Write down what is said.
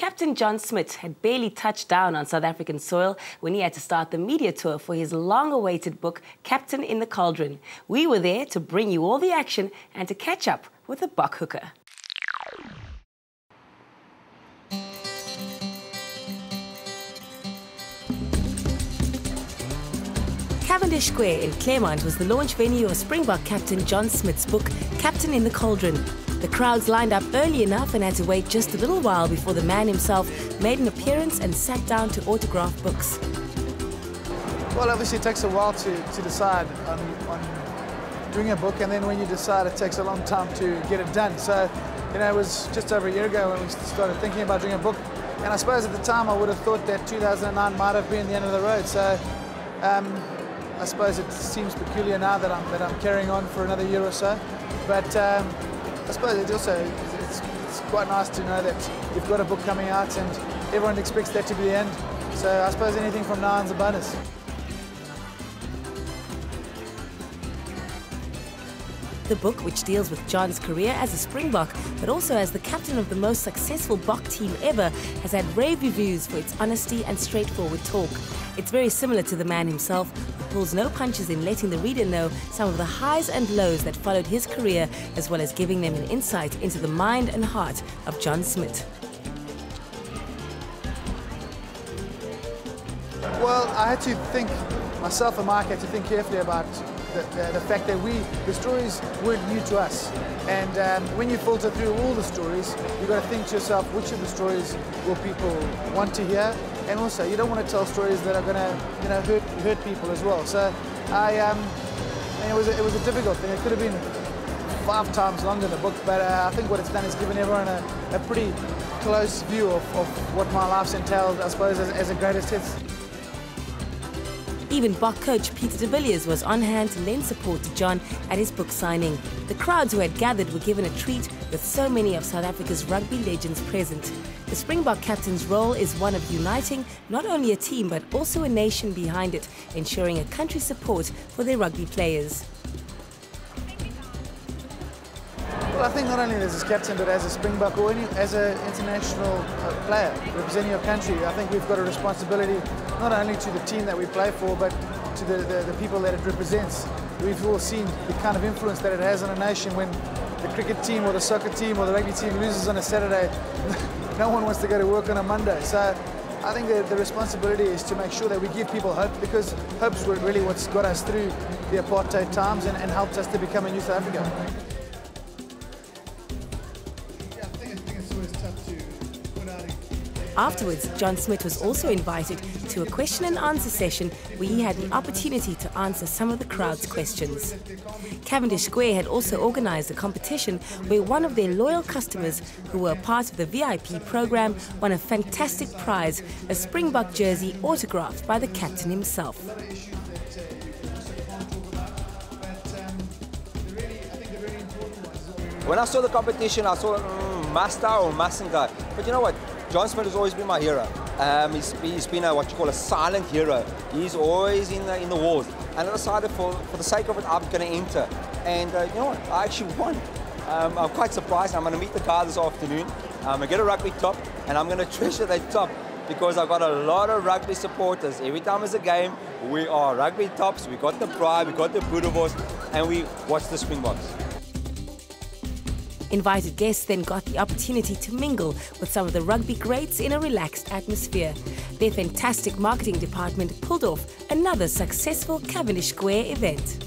Captain John Smit had barely touched down on South African soil when he had to start the media tour for his long-awaited book, Captain in the Cauldron. We were there to bring you all the action and to catch up with the buckhooker. Cavendish Square in Claremont was the launch venue of Springbok captain John Smit's book, Captain in the Cauldron. The crowds lined up early enough and had to wait just a little while before the man himself made an appearance and sat down to autograph books. Well, obviously it takes a while to decide on doing a book, and then when you decide it takes a long time to get it done. So, you know, it was just over a year ago when we started thinking about doing a book, and I suppose at the time I would have thought that 2009 might have been the end of the road. So I suppose it seems peculiar now that I'm carrying on for another year or so, but I suppose it's quite nice to know that you've got a book coming out and everyone expects that to be the end. So I suppose anything from now on is a bonus. The book, which deals with John's career as a Springbok, but also as the captain of the most successful Bok team ever, has had rave reviews for its honesty and straightforward talk. It's very similar to the man himself, who pulls no punches in letting the reader know some of the highs and lows that followed his career, as well as giving them an insight into the mind and heart of John Smit. Well, I had to think, myself and Mike had to think carefully about the fact that the stories weren't new to us, and when you filter through all the stories, you've got to think to yourself, which of the stories will people want to hear, and also you don't want to tell stories that are going to hurt people as well. So and it was a difficult thing. It could have been 5 times longer the book, but I think what it's done is given everyone a pretty close view of what my life's entailed, I suppose, as a greatest hits. Even Bok coach Peter de Villiers was on hand to lend support to John at his book signing. The crowds who had gathered were given a treat with so many of South Africa's rugby legends present. The Springbok captain's role is one of uniting not only a team but also a nation behind it, ensuring a country's support for their rugby players. Well, I think not only as a captain but as a Springbok or as an international player representing your country, I think we've got a responsibility not only to the team that we play for but to the people that it represents. We've all seen the kind of influence that it has on a nation when the cricket team or the soccer team or the rugby team loses on a Saturday. No one wants to go to work on a Monday. So I think the responsibility is to make sure that we give people hope, because hope's really what's got us through the apartheid times and helped us to become a new South Africa. Afterwards, John Smit was also invited to a question and answer session where he had the opportunity to answer some of the crowd's questions. Cavendish Square had also organised a competition where one of their loyal customers who were part of the VIP program won a fantastic prize, a Springbok jersey autographed by the captain himself. When I saw the competition, I thought, must I or mustn't I? But you know what? John Smit has always been my hero. He's been what you call a silent hero. He's always in the wars. And I decided for the sake of it, I'm going to enter. And you know what? I actually won. I'm quite surprised. I'm going to meet the guy this afternoon. I'm going to get a rugby top, and I'm going to treasure that top because I've got a lot of rugby supporters. Every time there's a game, we are rugby tops. We got the pride, we got the Boerewors, and we watch the Springboks. Invited guests then got the opportunity to mingle with some of the rugby greats in a relaxed atmosphere. Their fantastic marketing department pulled off another successful Cavendish Square event.